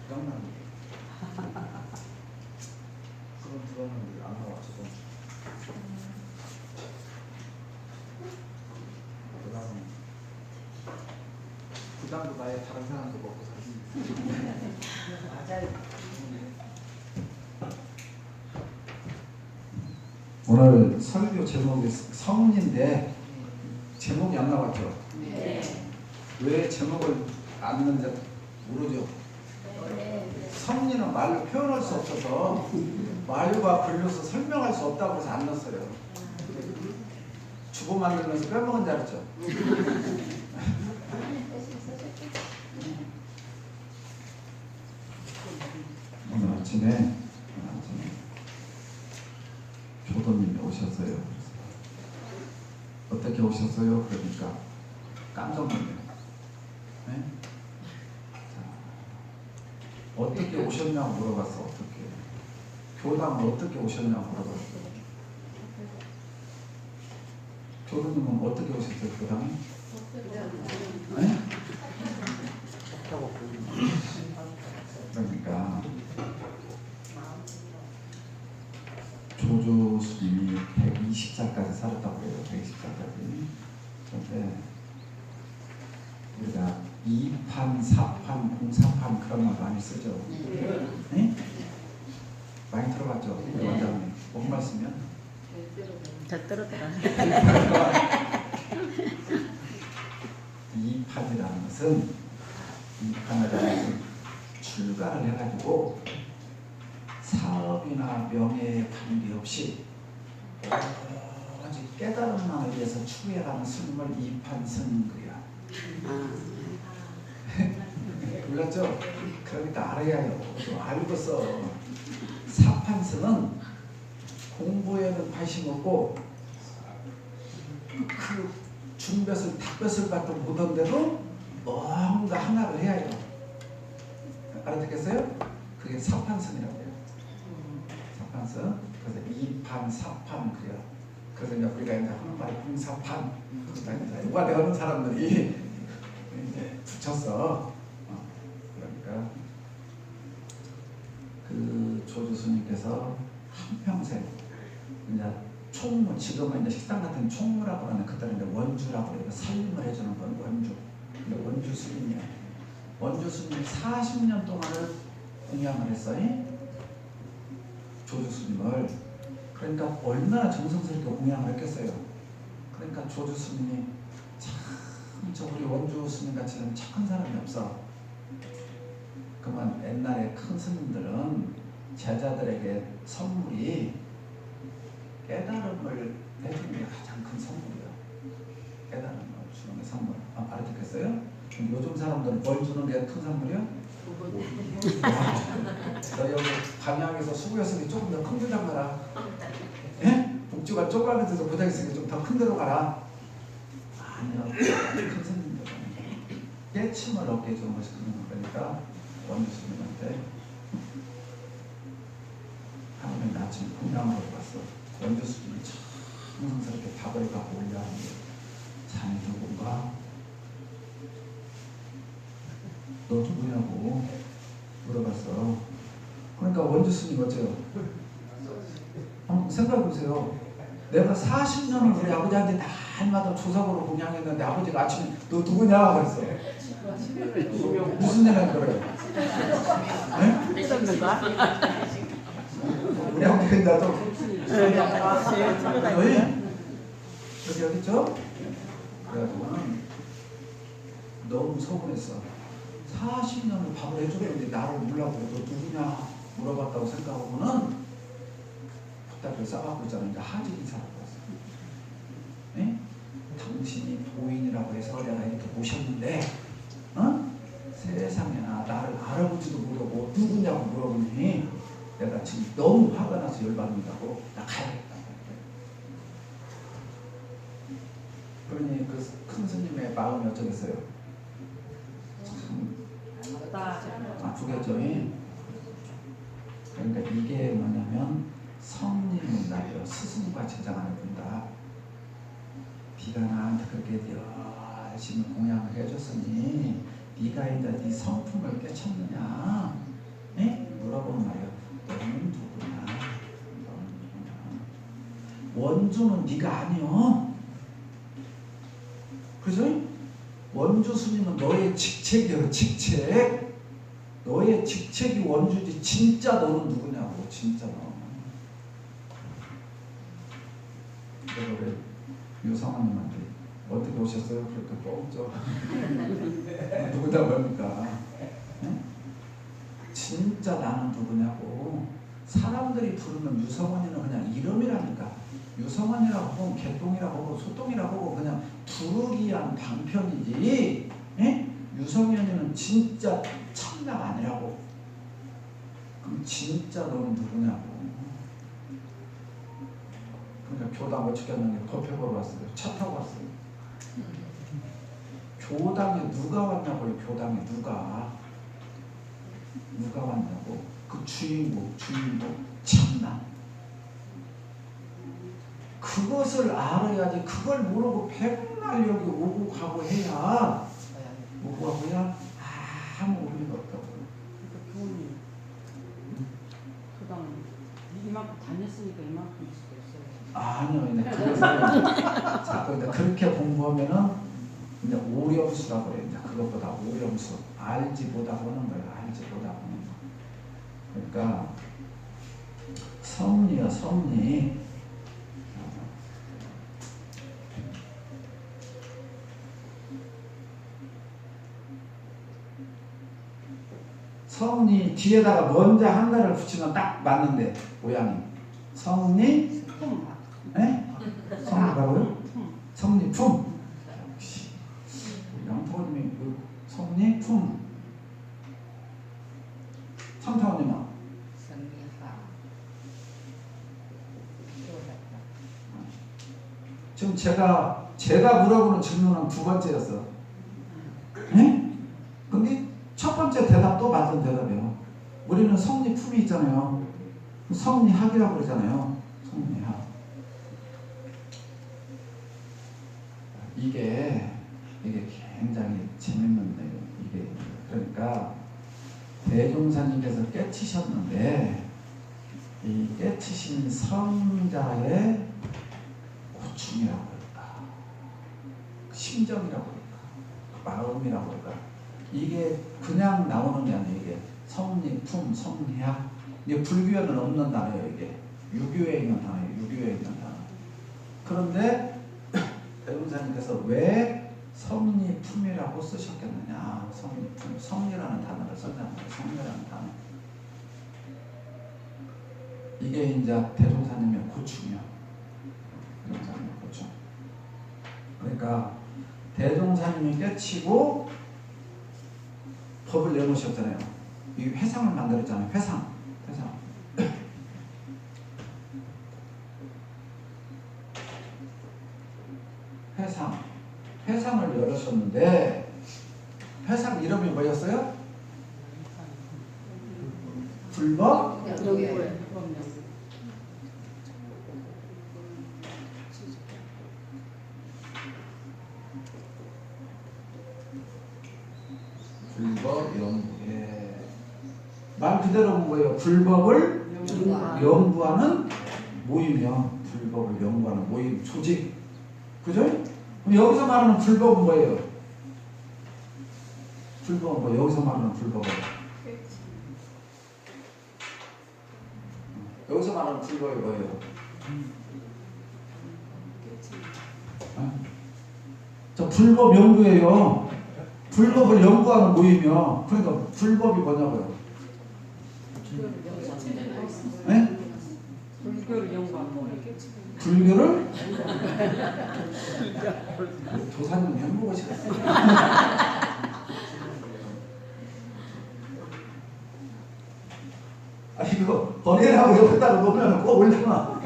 부장난 그런 들었는데 안 나와 지금. 그다음 부장도 나의 다른 사람도 먹고 살지. 맞아요. 오늘 설교 제목이 성인인데 제목이 안 나왔죠? 네. 왜 제목을 안 넣는지 모르죠? 성인은 말로 표현할 수 없어서 말과 글로서 설명할 수 없다고 해서 안 넣었어요. 주고 만들면서 빼먹은 줄 알았죠? 오늘 아침에 조도님이 오셨어요. 어떻게 오셨어요? 그러니까 깜짝 놀래요. 네? 자, 어떻게 오셨냐고 물어봤어. 어떻게 교당을 어떻게 오셨냐고 물어봤어. 조도님은 어떻게 오셨어요? 교당에? 네? 그러니까 조조 스님이 120살까지 살았다고 해요. 120살까지. 그런데 우리가 2판, 4판, 공사판 그런 말 많이 쓰죠. 네? 많이 들어봤죠? 원장님. 뭔 말씀이야? 젖들어들어. 2판이라는 것은 출가를 해가지고 사업이나 명예에 관계없이 오직 깨달음만을 위해서 추구해가는 스님을 2판 스님이야. 몰랐죠? 그러니까 알아야 해요. 좀 알고서 4판스는 공부에는 관심 없고 그 중볕을 닭볕을 받도 못한데도 뭔가 하나를 해야 해요. 알아듣겠어요? 그게 4판선이라고 해요. 4판선. 그래서 2판, 4판 그래요. 그래서 이제 우리가 이제 하는 말이 공사판. 누가 되는 사람들이 이제 붙였어. 그러니까 그 조주스님께서 한평생 이제 총무, 지금은 이제 식당 같은 총무라고 하는 그때는 이제 원주라고 해요. 살림을 해주는 건 원주. 근데 원주 스님이야. 원주 스님 40년 동안을 공양을 했어요. 조주 스님을. 그러니까 얼마나 정성스럽게 공양을 했겠어요. 그러니까 조주 스님이 참 저 우리 원주 스님 같이는 착한 사람이 없어. 그만 옛날에 큰 스님들은 제자들에게 선물이 깨달음을 해주는 게 가장 큰 선물이에요. 깨달음을 주는 게 선물. 알아듣겠어요? 요즘 사람들은 뭘 주는 게 큰 선물이요? 너 여기 담양에서 수구였으니 조금 더 큰 데로 가라. 예? 북주가 조그만 데서 고생했으니 좀 더 큰 데로 가라. 아니요. 큰 스님들은 깨침을 얻게 해주는 것이 큰 거니까 원주 스님한테 하나님 아침에 공양을 갔어. 원주 스님이 정성스럽게 밥을 갖고 올려하는데 자네 누군가? 너 누구냐고 물어봤어. 그러니까 원주 스님 어째요? 생각해보세요. 내가 40년을 우리 아버지한테 날마다 조사고로 공양했는데 아버지가 아침에 너 누구냐? 그랬어. 무슨 일을 그래요? 네? 끝없는 거야? 우리 아버지가 나도 여기 있죠? 그래가지고는 너무 서운했어. 40년을 밥을 해줬는데 나를 몰라고 너 누구냐 물어봤다고 생각하고는 부탁을 싸갖고 있잖아. 이제 하지 인사하고 왔어. 네? 당신이 보인이라고 해서 내가 이렇게 모셨는데 세상에나 나를 알아보지도 모르고 누구냐고 물어보니 내가 지금 너무 화가 나서 열받는다고 나 가야겠다. 그러니 그 큰 스님의 마음이 어쩌겠어요? 참 아프겠죠. 그러니까 이게 뭐냐면 성님은 나요 스승과 제자 간에 본다. 네가 나한테 그렇게 열심히 공양을 해줬으니 네가 이제 네 성품을 깨쳤느냐? 원주는 네가 아니여. 그죠? 원주 스님은 너의 직책이야. 직책. 너의 직책이 원주지. 진짜 너는 누구냐고. 진짜 너. 내가 왜 유성아님한테 어떻게 오셨어요? 그렇게 뻥져. 누구다 뭡니까? 응? 진짜 나는 누구냐고. 사람들이 부르는 유성원이는 그냥 이름이라니까. 유성원이라고 하고 개똥이라고 하고 소똥이라고 하고 그냥 부르기 위한 방편이지. 예? 유성현이는 진짜 참나가 아니라고. 그럼 진짜 너는 누구냐고. 그러니까 교당 어떻게 하냐면 법회 보러 왔어요. 차 타고 왔어요. 교당에 누가 왔냐고요. 교당에 누가 왔냐고. 그 주인공 참나. 그것을 알아야지. 그걸 모르고 백날 여기 오고 가고 해야 아무 의미가 없다고. 그러니까 교훈이 교당 이만큼 다녔으니까 이만큼 있을 수 있어요. 아니요. 자꾸 이제 그렇게 공부하면은 이제 오렴수라고 그래요. 이제 그것보다 오렴수. 알지 보다 보는 거예요. 알지 보다 보는 거. 그러니까 섭리요, 섭리. 섭리 뒤에다가 먼저 한가를 붙이면 딱 맞는데 모양이. 섭리, 예? 섭리라고요? 섭리품. 역시 양포님이 그 섭리품. 참타원님아. 지금 제가 물어보는 질문은 두 번째였어. 예? 근데 첫 번째 대답도 맞는 대답이에요. 우리는 성리품이 있잖아요. 성리학이라고 그러잖아요. 성리학. 이게 굉장히 재밌는 내용. 이게 그러니까 대종사님께서 깨치셨는데 이 깨치신 성자의 고충이라고 할까, 심정이라고 할까, 마음이라고 할까. 이게 그냥 나오는 게 아니에요. 이게 성리품, 성리학. 이게 불교에는 없는 단어예요. 이게 유교에 있는 단어예요. 유교에 있는 단어. 그런데 대종사님께서 왜 성리품이라고 쓰셨겠느냐. 성리품, 성리라는 단어를 썼잖아요. 성리라는 단어. 이게 이제 대종사님의 고충이요. 대종사님의 고충. 그러니까 대종사님이 깨치고 법을 내놓으셨잖아요. 이 회상을 만들었잖아요. 회상. 회상을 열으셨는데 회상 이름이 뭐였어요? 불법 연구회. 불법 연구회. 말 그대로 뭐예요? 불법을 연구하는 모임이요. 불법을 연구하는 모임, 조직. 그죠? 그럼 여기서 말하는 불법은 뭐예요? 불법은 뭐? 여기서 말하는 불법은 여기서 말하는 불법이 뭐예요? 저 불법 연구예요. 불법을 연구하는 모임이요. 그러니까 불법이 뭐냐고요? 네? 불교를 연구하는 거예요. 불교를? 도사님 행복하시겠어요. 아 이거 번외라고 옆에다가 놓으면 꼭 올려놔.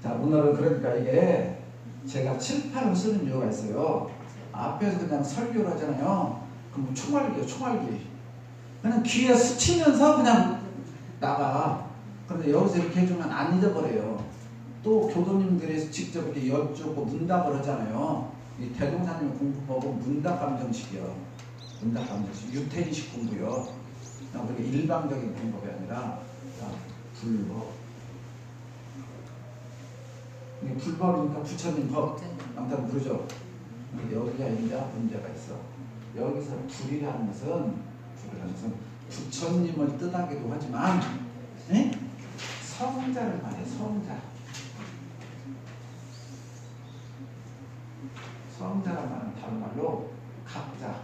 자 오늘은 그러니까 이게 제가 칠판을 쓰는 이유가 있어요. 앞에서 그냥 설교를 하잖아요. 그럼 총알기요, 총알기. 그냥 귀에 스치면서 그냥 나가. 그런데 여기서 이렇게 해주면 안 잊어버려요. 또 교도님들이 직접 이렇게 여쭙고 문답을 하잖아요. 이 대종사님 공부법은 문답감정식이요. 문답감정식, 유태인식 공부요. 우리가 일방적인 공부가 아니라 자, 불법. 이게 불법이니까 부처님 법. 아무튼 모르죠. 여기가 이제 문제가 있어. 여기서 불이라는 것은 부처님을 뜻하기도 하지만 에? 성자를 말해. 성자란 말은 다른 말로 각자,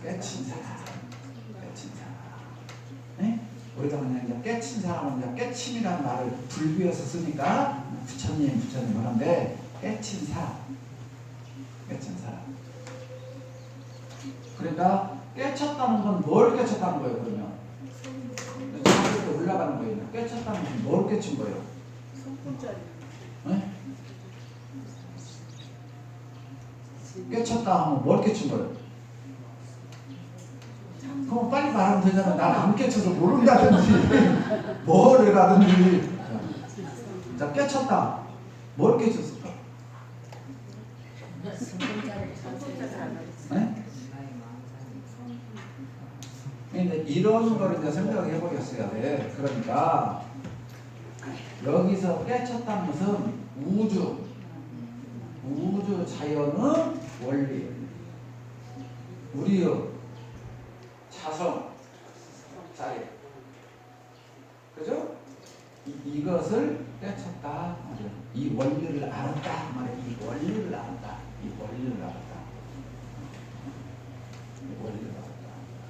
깨친 사람. 에? 우리가 그냥 이제 깨친 사람은 이제 깨침이라는 말을 불교에서 쓰니까 부처님 하는데 깨친 사람. 그러니까 깨쳤다는 건 뭘 깨쳤다는 거예요? 그러면 저기로 올라가는 거예요. 깨쳤다는 건 뭘 깨친 거예요? 네? 깨쳤다 하면 뭘 깨친 거예요? 그럼 빨리 말하면 되잖아. 난 안 깨쳐서 모른다든지 뭘 해라든지. 자, 깨쳤다. 뭘 깨쳤을까? 네? 근데 이런 걸 이제 생각해 보겠어야 돼. 그러니까 여기서 깨쳤다는 것은 우주 자연의 원리, 우리의 자성, 자리, 그죠? 이것을 깨쳤다 말이야. 이 원리를 알았다 말이야. 이 원리를 알았다.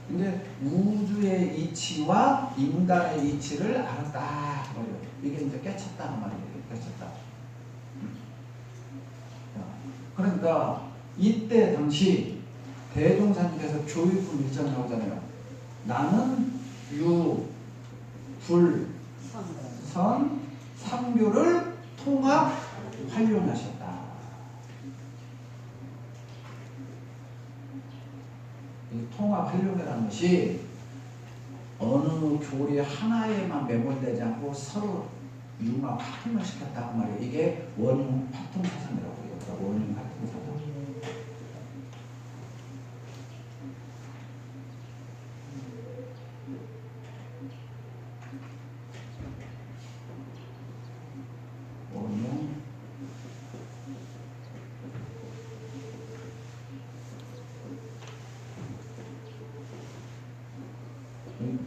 근데 우주의 이치와 인간의 이치를 알았다 말이야. 이게 이제 깨쳤다 말이에요. 깨쳤다. 그러니까 이때 당시 대종사님께서 교육을 일정을 하잖아요. 나는 유, 불, 선, 삼교를 통합 활용하셨다. 이 통합 활용이라는 것이 어느 교리 하나에만 매몰되지 않고 서로 융합 합통을 시켰다 그 말이에요. 이게 원융 합통 사상이라고 해요. 원융 합통 사상.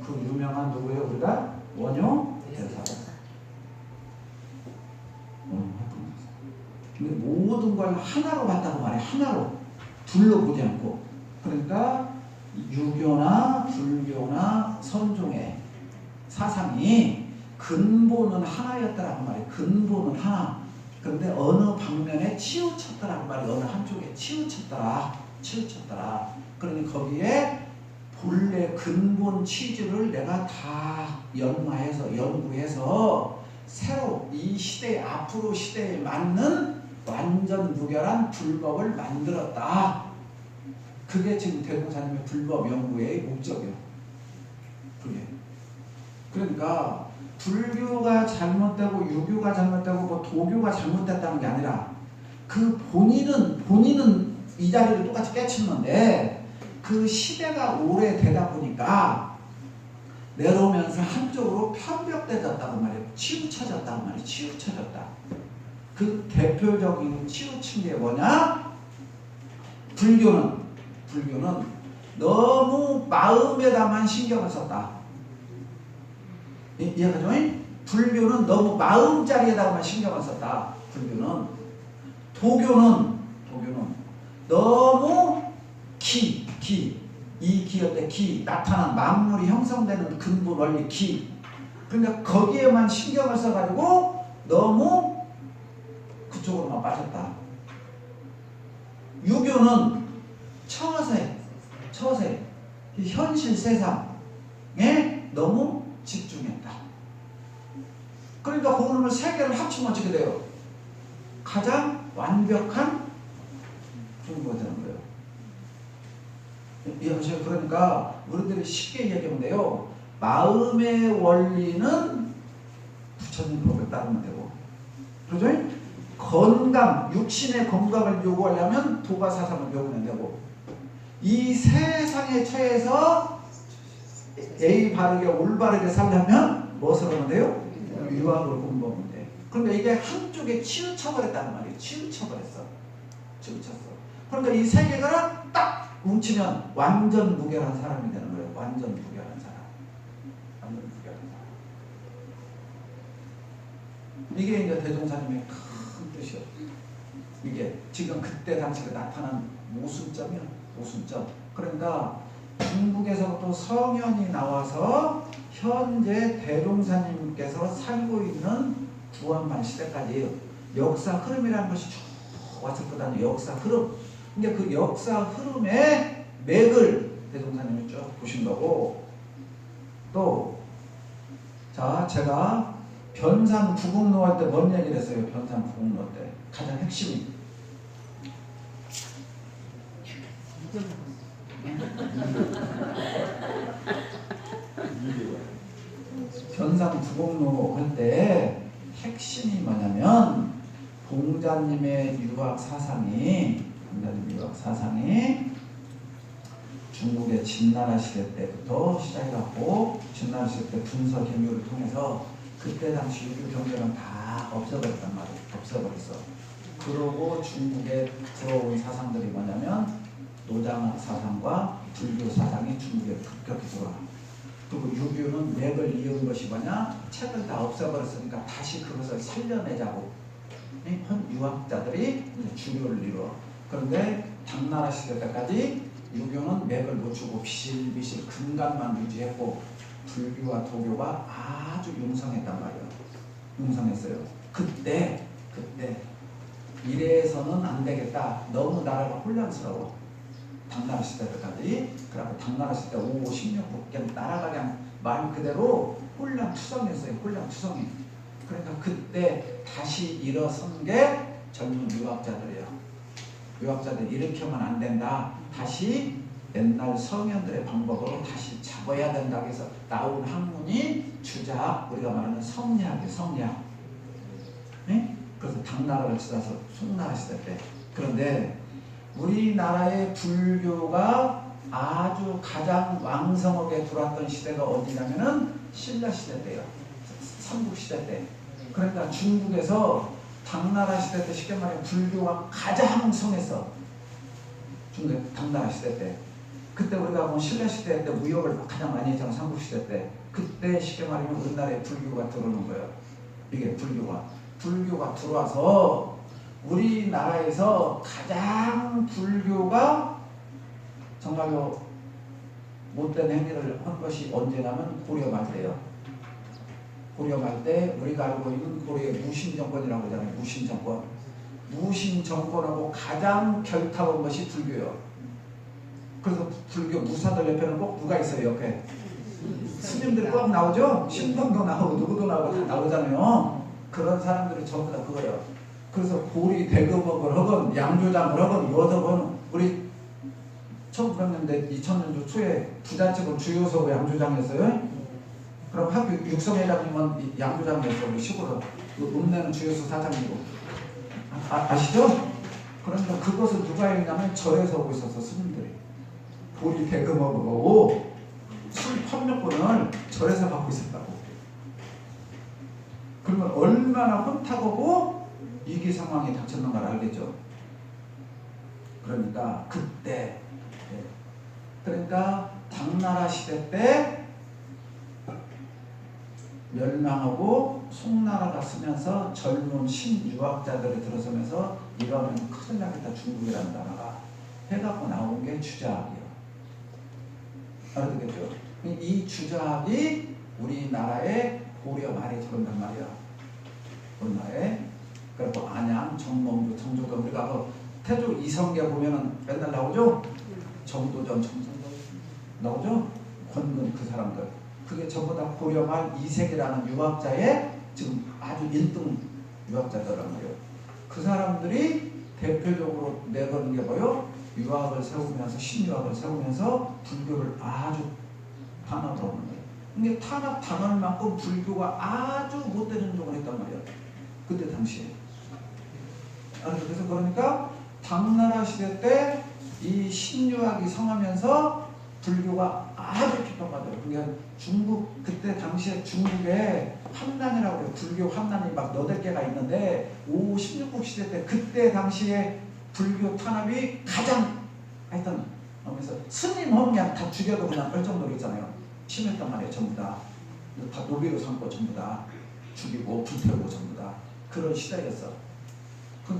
그 유명한 누구예요? 우리가 원효 대사. 근데 모든 걸 하나로 봤다고 말해. 하나로, 둘로 보지 않고. 그러니까 유교나 불교나 선종의 사상이 근본은 하나였다라고 말해. 근본은 하나. 그런데 어느 방면에 치우쳤다라고 말해. 어느 한쪽에 치우쳤더라. 그러니 거기에 본래 근본 취지를 내가 다 연구해서 새로 이 시대, 앞으로 시대에 맞는 완전 무결한 불법을 만들었다. 그게 지금 대종사님의 불법 연구의 목적이에요. 그게. 그러니까 불교가 잘못되고 유교가 잘못되고 뭐 도교가 잘못됐다는 게 아니라 그 본인은 이 자리를 똑같이 깨치는데 그 시대가 오래되다 보니까 내려오면서 한쪽으로 편벽되졌다고 말이에요. 치우쳐졌다고 말이에요. 치우쳐졌다. 그 대표적인 치우친 게 뭐냐? 불교는 너무 마음에다만 신경을 썼다. 이해가죠? 불교는 너무 마음자리에다만 신경을 썼다. 불교는. 도교는 너무 이 기였대. 나타난 만물이 형성되는 근본 원리 그러니까 거기에만 신경을 써가지고 너무 그쪽으로만 빠졌다. 유교는 처세 현실 세상에 너무 집중했다. 그러니까 그놈을 세 개를 합치면 어떻게 돼요? 가장 완벽한 종교가 되는 거예요. 이해하세요? 그러니까 우리들이 쉽게 얘기하면 돼요. 마음의 원리는 부처님 법을 따르면 되고, 그죠? 육신의 건강을 요구하려면 도가 사상을 배우면 되고, 이 세상에 처해서 예의 바르게 올바르게 살려면 무엇을 하면 돼요? 유학을 공부하면 돼. 그런데 이게 한쪽에 치우쳐버렸다는 말이에요. 치우쳐버렸어. 치우쳤어. 그러니까 이 세 개가 딱 뭉치면 완전 무결한 사람이 되는 거예요. 완전 무결한 사람. 완전 무결한 사람. 이게 이제 대종사님의 큰 뜻이요. 이게 지금 그때 당시에 나타난 모순점이요. 모순점. 그러니까 중국에서부터 성현이 나와서 현재 대종사님께서 살고 있는 구원만 시대까지 역사 흐름이라는 것이 쭉 왔을 거다는 역사 흐름. 근데 그 역사 흐름의 맥을 대종사님이 쭉 보신 거고, 또 자 제가 변산 부국노 할 때 뭔 얘기를 했어요? 변산 부국노 때 가장 핵심이 변산 부국노 할 때 핵심이 뭐냐면 공자님의 유학 사상이 중국의 진나라 시대 때부터 시작해갖고 진나라 시대 때 분서 개묘를 통해서 그때 당시 유교 경제는 다 없애버렸단 말이에요. 없애버렸어. 그러고 중국에 들어온 사상들이 뭐냐면 노장학 사상과 불교 사상이 중국에 급격히 들어와. 그리고 유교는 맥을 이은 것이 뭐냐? 책을 다 없애버렸으니까 다시 그것을 살려내자고 한 유학자들이 주류를 이루어. 그런데 당나라 시대 때까지 유교는 맥을 놓치고 비실비실 근간만 유지했고 불교와 도교가 아주 융성했단 말이에요. 융성했어요. 그때 이래서는 안 되겠다. 너무 나라가 혼란스러워. 당나라 시대 때까지. 그래서 당나라 시대 5, 16국경 나라가 그냥 말 그대로 혼란투성이었어요. 혼란투성이. 그러니까 그때 다시 일어선 게 젊은 유학자들이에요. 유학자들 일으켜면 안 된다. 다시 옛날 성현들의 방법으로 다시 잡아야 된다. 해서 나온 학문이 주자 우리가 말하는 성리학이에요. 성리학. 네? 그래서 당나라를 지나서 송나라 시대 때. 그런데 우리나라의 불교가 아주 가장 왕성하게 들어왔던 시대가 어디냐면은 신라 시대 때예요. 삼국 시대 때. 그러니까 중국에서 당나라 시대 때 쉽게 말하면 불교가 가장 성했어. 중국 당나라 시대 때. 그때 우리가 뭐 신라 시대 때 무역을 가장 많이 했잖아. 삼국 시대 때. 그때 쉽게 말하면 우리나라에 불교가 들어오는 거예요. 이게 불교가 들어와서 우리나라에서 가장 불교가 정말로 못된 행위를 한 것이 언제냐면 고려 말 때예요. 고려 말 때 우리가 알고 있는 고려의 무신정권이라고 하잖아요. 무신정권. 무신정권하고 가장 결탁한 것이 불교예요. 그래서 불교 무사들 옆에는 꼭 누가 있어요? 옆에 스님들 꼭 나오죠? 신동도 나오고 누구도 나오고 다 나오잖아요. 그런 사람들이 전부 다 그거예요. 그래서 고리 대금업을 하건 양조장을 하건 여덕은 우리 1900년대 2000년도 초에 부잣집은 주요소 양조장이었어요. 그럼 학교 육성회장님은 양조장이었어요. 우리 시골은 읍내는 주요소 사장이고 아시죠? 그러니까 그것을 누가 했냐면 절에서 하고 있었어. 스님들이 고리 대금업을 하고 술 판매권을 절에서 받고 있었다고. 그러면 얼마나 혼탁하고 위기 상황이 닥쳤는가를 알겠죠. 그러니까 그때 그러니까 당나라 시대 때 멸망하고 송나라가 쓰면서 젊은 신유학자들이 들어서면서 이러면 큰일 나겠다. 중국이라는 나라가 해갖고 나온 게 주자학이에요. 알아듣겠죠? 이 주자학이 우리나라에 고려 말에 들어온단 말이야. 우리나라에. 그리고 안양, 정몽주, 정조전 우리가 그 태조 이성계 보면은 맨날 나오죠? 정도전, 정성전 나오죠? 권근 그 사람들. 그게 전부 다 고려 말 이색이라는 유학자의 지금 아주 1등 유학자들란 말이에요. 그 사람들이 대표적으로 내거는 게 뭐요? 유학을 세우면서 신유학을 세우면서 불교를 아주 탄압하는 거예요. 근데 탄압당할 만큼 불교가 아주 못된 행동을 했단 말이에요. 그때 당시에. 그래서 그러니까 당나라 시대 때 이 신유학이 성하면서 불교가 아주 비판받아요. 그러니까 중국 그때 당시에 중국에 함난이라고 해요. 불교 함난이 막 8개가 있는데 16국 시대 때 그때 당시에 불교 탄압이 가장 하여튼 그래서 스님 하면 그냥 다 죽여도 그냥 뺄 정도로 있잖아요. 심했단 말이에요. 전부 다 노비로 삼고 전부 다 죽이고 불태우고 전부 다 그런 시대였어.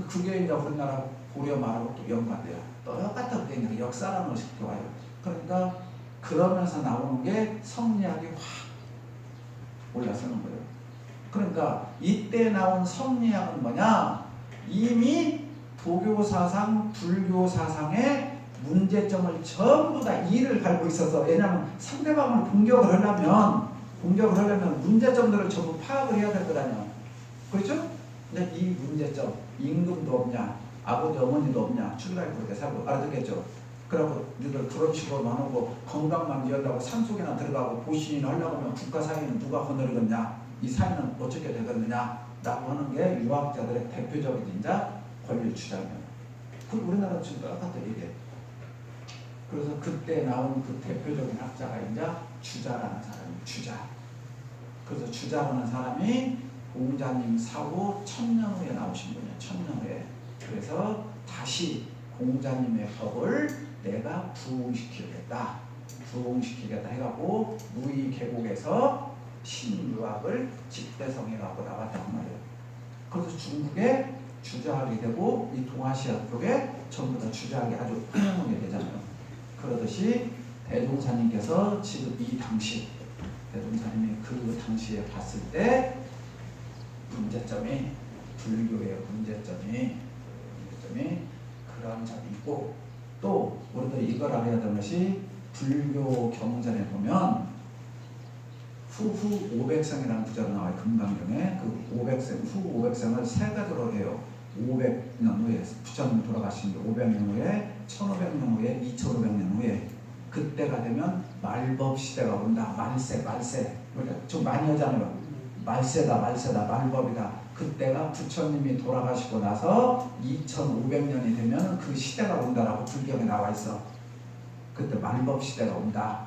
그게 이제 우리나라 고려 말하고 또 연관돼요. 똑같은 게 역사라는 것이 좋아요. 그러니까 그러면서 나오는 게 성리학이 확 올라서는 거예요. 그러니까 이때 나온 성리학은 뭐냐? 이미 도교 사상, 불교 사상의 문제점을 전부 다 이를 갈고 있어서 왜냐하면 상대방을 공격을 하려면 문제점들을 전부 파악을 해야 될 거라뇨. 그렇죠? 근데 이 문제점, 임금도 없냐, 아버지 어머니도 없냐, 출가를 그렇게 살고 알아듣겠죠? 그러고 너희들 그런 식으로 나누고 건강만 위한다고 산속에나 들어가고 보신이나 하려고 하면 국가 사회는 누가 거느리겠냐, 이 사회는 어떻게 되겠느냐 라고 하는 게 유학자들의 대표적인 인자 권리 주장이에요. 그 우리나라 지금 똑같아 이게. 그래서 그때 나온 그 대표적인 학자가 이제 주자라는 사람이에요. 주자. 그래서 주자라는 사람이 공자님 사후 1000년 후에 나오신 분이에요. 1000년 후에. 그래서 다시 공자님의 법을 내가 부흥시키겠다 해갖고 무의 계곡에서 신유학을 집대성해갖고 나왔단 말이에요. 그래서 중국에 주자학이 되고 이 동아시아 쪽에 전부 다 주자학이 아주 흥행하게 되잖아요. 그러듯이 대종사님께서 지금 이 당시 대종사님이 그 당시에 봤을 때 문제점이 불교의 문제점이 그런 점이 있고 또 우리들이 이걸 알아야 되는 것이 불교 경전에 보면 후후 500생이라는 구절이 나와요. 금강경에 그 500생 후 500생을 세 가지로 해요. 500년 후에 부처님 돌아가신 게 500년 후에 1500년 후에 2500년 후에 그때가 되면 말법 시대가 온다. 말세 그러니까 좀 많이 하잖아요. 말세다 말법이다. 그때가 부처님이 돌아가시고 나서 2500년이 되면 그 시대가 온다라고 불경에 나와 있어. 그때 말법 시대가 온다.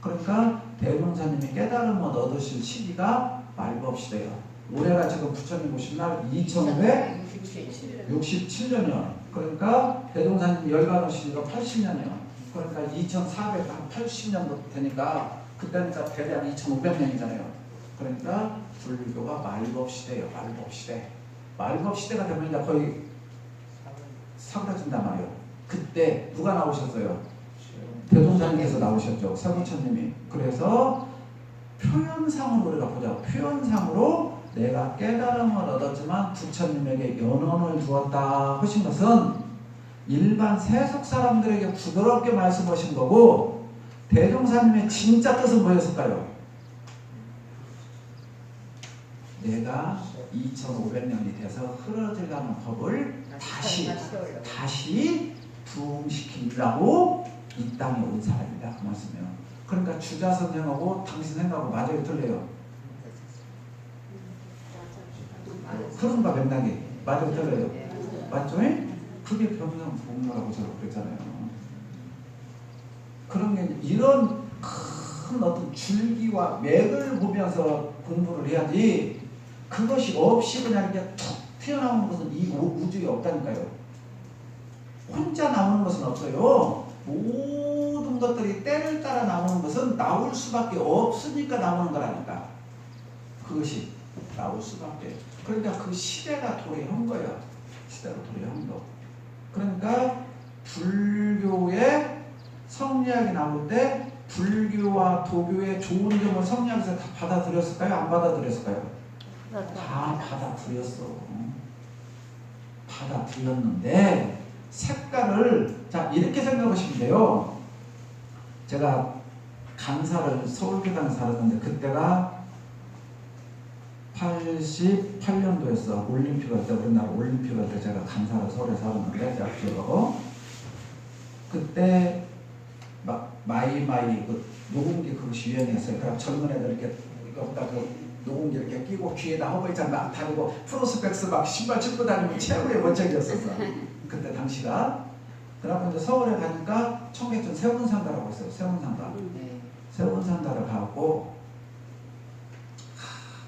그러니까 대종사님이 깨달음을 얻으실 시기가 말법 시대예요. 올해가 지금 부처님 오신 날 2567년이요. 그러니까 대종사님이 열반하시기가 80년이에요. 그러니까 2480년부터 되니까 그때니까 대략 2500년이잖아요. 그러니까 불교가 말법 시대예요. 말법 시대가 되면 이제 거의 사그라진단 말이에요. 그때 누가 나오셨어요? 대종사님께서 나오셨죠. 세부처님이. 그래서 표현상으로 우리가 보자. 표현상으로 내가 깨달음을 얻었지만 부처님에게 연원을 주었다 하신 것은 일반 세속 사람들에게 부드럽게 말씀하신 거고 대종사님의 진짜 뜻은 뭐였을까요? 내가 2500년이 돼서 흐려져가는 법을 다시 부흥시키려고 이 땅에 온 사람이다. 그 말씀이에요. 그러니까 주자 선생하고 당신 생각하고 맞아요? 틀려요? 그런가 맥락이 맞아요? 틀려요? 맞죠? 그게 변명 복로라고 저렇게 그랬잖아요. 그런 게 이런 큰 어떤 줄기와 맥을 보면서 공부를 해야지 그것이 없이 그냥 이렇게 툭 튀어나오는 것은 이 우주에 없다니까요. 혼자 나오는 것은 없어요. 모든 것들이 때를 따라 나오는 것은 나올 수밖에 없으니까 나오는 거라니까. 그것이 나올 수밖에. 그러니까 그 시대가 도래한 거예요. 시대가 도래한 거. 그러니까 불교의 성리학이 나올 때 불교와 도교의 좋은 점을 성리학에서 다 받아들였을까요? 안 받아들였을까요? 다 받아들였어. 받아들였는데 색깔을 자 이렇게 생각하시면 돼요. 제가 강사를 서울교당에 살았는데 그때가 88년도였어. 올림픽 할 때 우리나라 올림픽 할 때 제가 강사를 서울에 살았는데 제가 기억하고 그때 막 마이마이 그 녹음기 그것이 유행했어요. 그럼 젊은 애들 이렇게 이거보다 그 녹음기 이렇게 끼고 귀에다 허벅지장 막 다니고 프로스펙스 막 신발 신고 다니면 최고의 원칙이었었어. 그때 당시가 그러고 이제 서울에 가니까 청계천 세운상가라고 있어요. 세운상가. 네. 세운상가를 가고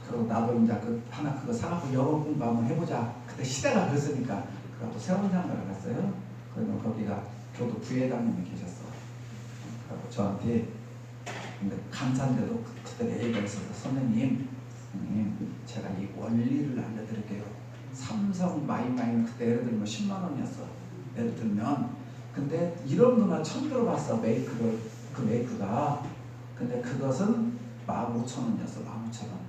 그리고 나도 이제 그 하나 그거 사갖고 영어 공부 한번 해보자. 그때 시대가 그랬으니까. 그래갖고 세운상가를 갔어요. 그러면 거기가 교도 부회장님이 계셨어. 그리고 저한테 근데 감사한데도 그때 얘기가 있어서 선생님 제가 이 원리를 알려드릴게요. 삼성 마이마이는 그때 예를 들면 10만 원이었어. 예를 들면 근데 이런 거만 처음 들어봤어. 메이크를 그 메이크가 근데 그것은 15,000원이었어. 15,000원.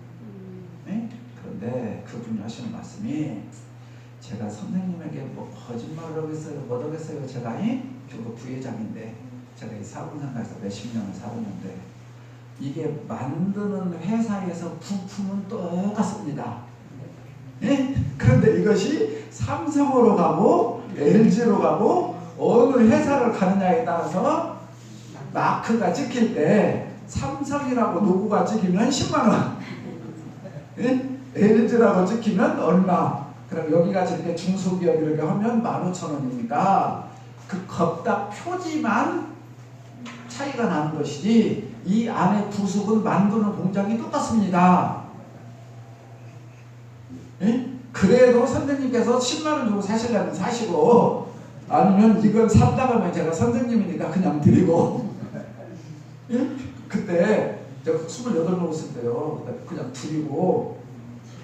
네? 그런데 그분이 하시는 말씀이 제가 선생님에게 뭐 거짓말을 하겠어요. 못 하겠어요. 제가 교도 부회장인데 제가 이 사군상가에서 몇십 년을 살았는데 이게 만드는 회사에서 부품은 똑같습니다. 예? 그런데 이것이 삼성으로 가고 LG로 가고 어느 회사를 가느냐에 따라서 마크가 찍힐 때 삼성이라고 로고가 찍히면 10만 원, 예? LG라고 찍히면 얼마? 그럼 여기가 이렇게 중소기업 이렇게 하면 15,000원이니까 그 겉딱 표지만 차이가 나는 것이지 이 안에 부속은 만드는 공장이 똑같습니다. 예? 그래도 선생님께서 10만 원 주고 사시려면 사시고 아니면 이걸 샀다가 하면 제가 선생님이니까 그냥 드리고 예? 그때 제가 28 먹었을 때요. 그냥 드리고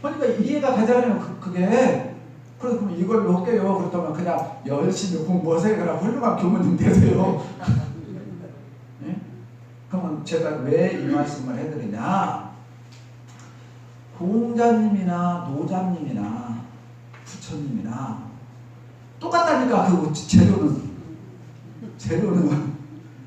그러니까 이해가 가잖아요. 그게 그러면 이걸로 할게요. 그렇다면 그냥 열심히 공부하세요. 그럼 훌륭한 교무님 되세요. 예? 그러면 제가 왜 이 말씀을 해드리냐? 공자님이나 노자님이나 부처님이나 똑같다니까 그 재료는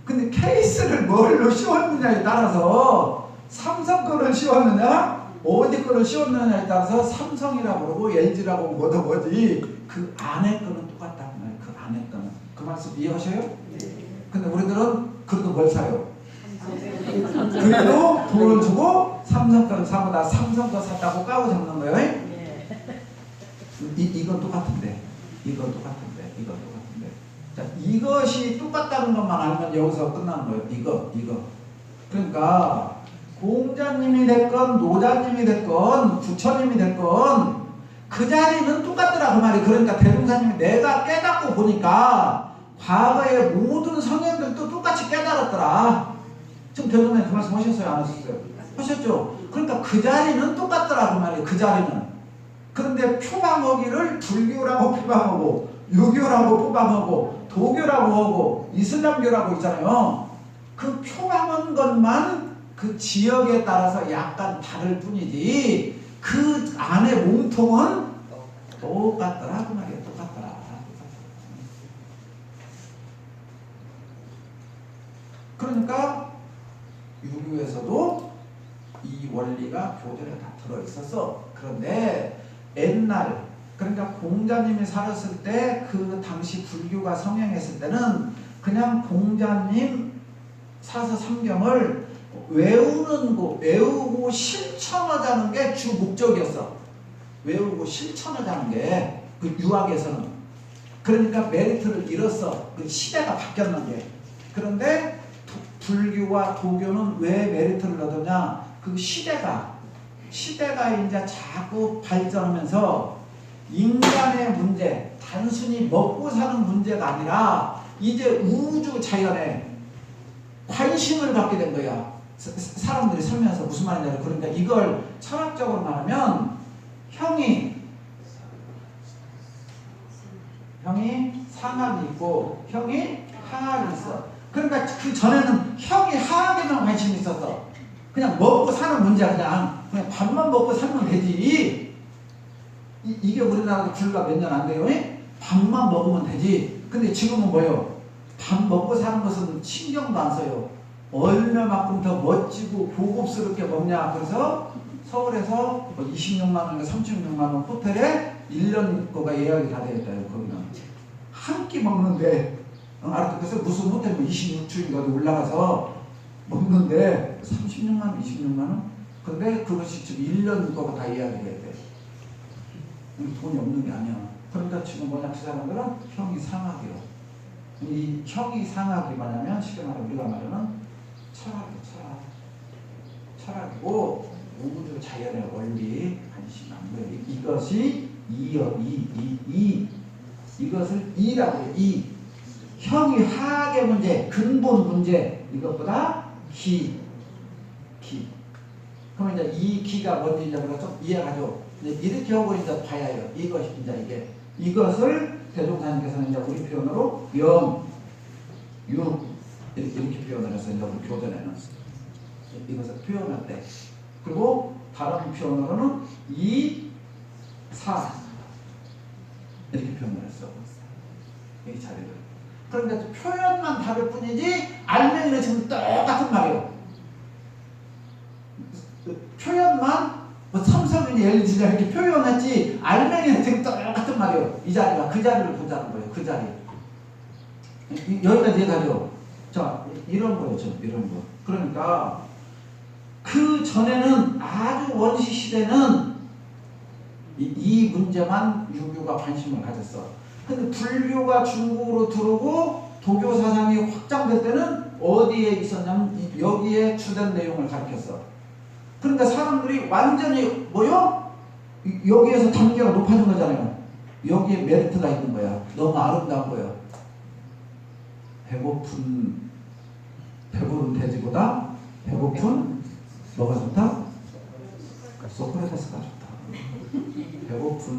근데 케이스를 뭘로 씌웠느냐에 따라서 삼성 거를 씌웠느냐 어디 거를 씌웠느냐에 따라서 삼성이라고 그러고 LG라고 뭐지 그 안에 거는 똑같다는 거예요. 그 안에 거는 그 말씀 이해하셔요? 근데 우리들은 그래도 뭘 사요? 그래도 돈을 주고 삼성 거를 사고 나 삼성 거 샀다고 까고 잡는 거예요. 이건 똑같은데 이건 똑같은데 자, 이것이 똑같다는 것만 알면 여기서 끝나는 거예요. 이거 그러니까 공자님이 됐건 노자님이 됐건 부처님이 됐건 그 자리는 똑같더라 그 말이. 그러니까 대종사님이 내가 깨닫고 보니까 과거의 모든 성현들도 똑같이 깨달았더라. 지금 대종사님 그 말씀 하셨어요? 안 하셨어요? 하셨죠? 그러니까 그 자리는 똑같더라 그 말이에요. 그 자리는. 그런데 표방하기를 불교라고 표방하고 유교라고 표방하고 도교라고 하고 이슬람교라고 있잖아요. 그 표방한 것만 그 지역에 따라서 약간 다를 뿐이지 그 안에 몸통은 똑같더라 그 말이에요. 똑같더라. 그러니까 유교에서도 이 원리가 교del에 다 들어있었어. 그런데 옛날 그러니까 공자님이 살았을 때 그 당시 불교가 성행했을 때는 그냥 공자님 사서 삼경을 외우고 실천하자는 게 주 목적이었어. 외우고 실천하자는 게 그 유학에서는. 그러니까 메리트를 잃었어. 그 시대가 바뀌었는데. 그런데 불교와 도교는 왜 메리트를 얻었냐? 그 시대가 이제 자꾸 발전하면서 인간의 문제, 단순히 먹고 사는 문제가 아니라 이제 우주 자연에 관심을 갖게 된 거야. 사람들이 살면서 무슨 말이냐. 그러니까 이걸 철학적으로 말하면 형이 상학이 있고 형이 하학이 있어. 그러니까 그 전에는 형이 하학에만 관심이 있었어. 그냥 먹고 사는 문제야. 그냥 밥만 먹고 살면 되지. 이게 우리나라도 불과 몇 년 안 돼요. 밥만 먹으면 되지. 근데 지금은 뭐예요? 밥 먹고 사는 것은 신경도 안 써요. 얼마만큼 더 멋지고 고급스럽게 먹냐. 그래서 서울에서 26만 원인가 36만 원 호텔에 1년 거가 예약이 다 되어 있다요. 거기는 한 끼 먹는데 알았죠? 그래서 무슨 호텔 26주인가 올라가서 먹는데 36만 원, 26만 원? 근데 그것이 지금 1년 거가 다 예약이 돼야 돼. 돈이 없는 게 아니야. 그러니까 지금 뭐냐, 그 사람들은 형이 상학이요. 이 형이 상학이 뭐냐면 쉽게 말해 우리가 말하는 철학이고 우주 자연의 원리 관심이 안 보여. 이것이 이것을 이라고 해요. 형이 화학의 문제, 근본 문제 이것보다 기. 그러면 이제 이 기가 뭔지 이제 우리가 좀 이해하죠. 이렇게 하고 이제 봐야 해요. 이것이 이제 이것을 대종사님께서는 이제 우리 표현으로 0, 6 이렇게 표현을 해서 이제 우리 교전에는 이것을 표현할 때, 그리고 다른 표현으로는 2, 4 이렇게 표현을 했어. 이 자리를. 그러니까 표현만 다를 뿐이지 알맹이는 지금 똑같은 말이에요. 표현만 뭐 삼성이니 LG냐 이렇게 표현했지 알맹이는 지금 똑같은 말이에요. 이 자리가 그 자리를 보자는 거예요. 그 자리. 여기까지 이해가죠? 자, 이런 거예요. 이런 거. 그러니까 그 전에는 아주 원시 시대는 이 문제만 유교가 관심을 가졌어. 근데 불교가 중국으로 들어오고 도교 사상이 확장될 때는 어디에 있었냐면 여기에 주된 내용을 가르쳤어. 그러니까 사람들이 완전히 뭐요? 여기에서 단계가 높아진 거잖아요. 여기에 메리트가 있는 거야. 너무 아름다운 거야. 배부른 돼지보다 배고픈 뭐가 좋다? 소크라테스가 좋다.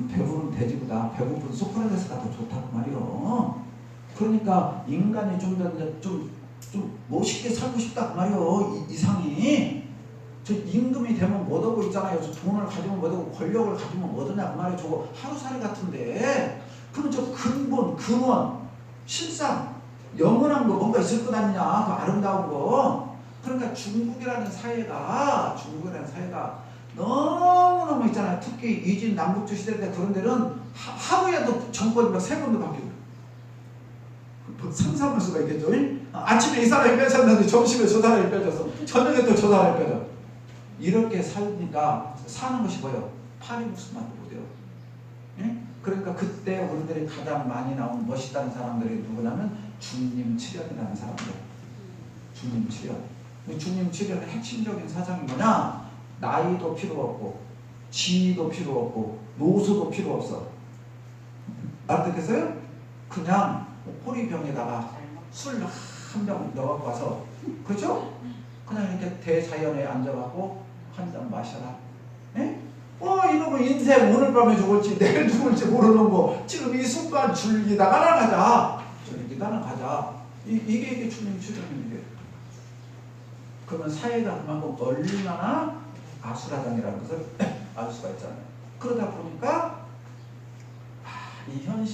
배부른 돼지보다 배고픈 소크라테스가 더 좋다고 말이요. 그러니까 인간이 좀 멋있게 살고 싶다 그 말이요. 이상이. 저 임금이 되면 못 오고 있잖아요. 저 돈을 가지면 못 오고 권력을 가지면 못 오냐 그 말이에요. 저거 하루살이 같은데. 그럼 저 근본, 근원, 실상, 영원한 거 뭔가 있을 것 아니냐. 그 아름다운 거. 그러니까 중국이라는 사회가 너무너무 있잖아요. 특히 위진 남북조 시대 때 그런 데는 하루에도 정권이 막 3번도 바뀌고. 상상할 수가 있겠죠. 아침에 이 사람이 뺏었는데 점심에 저 사람이 뺏었어. 저녁에 또 저 사람이 뺏어. 이렇게 살니까 사는 것이 뭐예요? 파리국수만 못해요. 예? 그러니까 그때 우리들이 가장 많이 나온 멋있다는 사람들이 누구냐면 중림칠연이라는 사람들. 중림칠연. 중림칠연의 핵심적인 사상이 뭐냐? 나이도 필요 없고 지위도 필요 없고 노수도 필요 없어. 알아듣겠어요? 그냥 호리병에다가 술 한 병 넣어갖고 와서, 그렇죠? 그냥 이렇게 대자연에 앉아갖고 한 잔 마셔라. 예? 이놈의 인생 오늘 밤에 죽을지 내일 죽을지 모르는 거 지금 이 순간 즐기다가 나가자. 이게 중림칠연인데. 그러면 사회가 그만큼 얼마나 아수라장이라는 것을 알 수가 있잖아요. 그러다 보니까 이 현실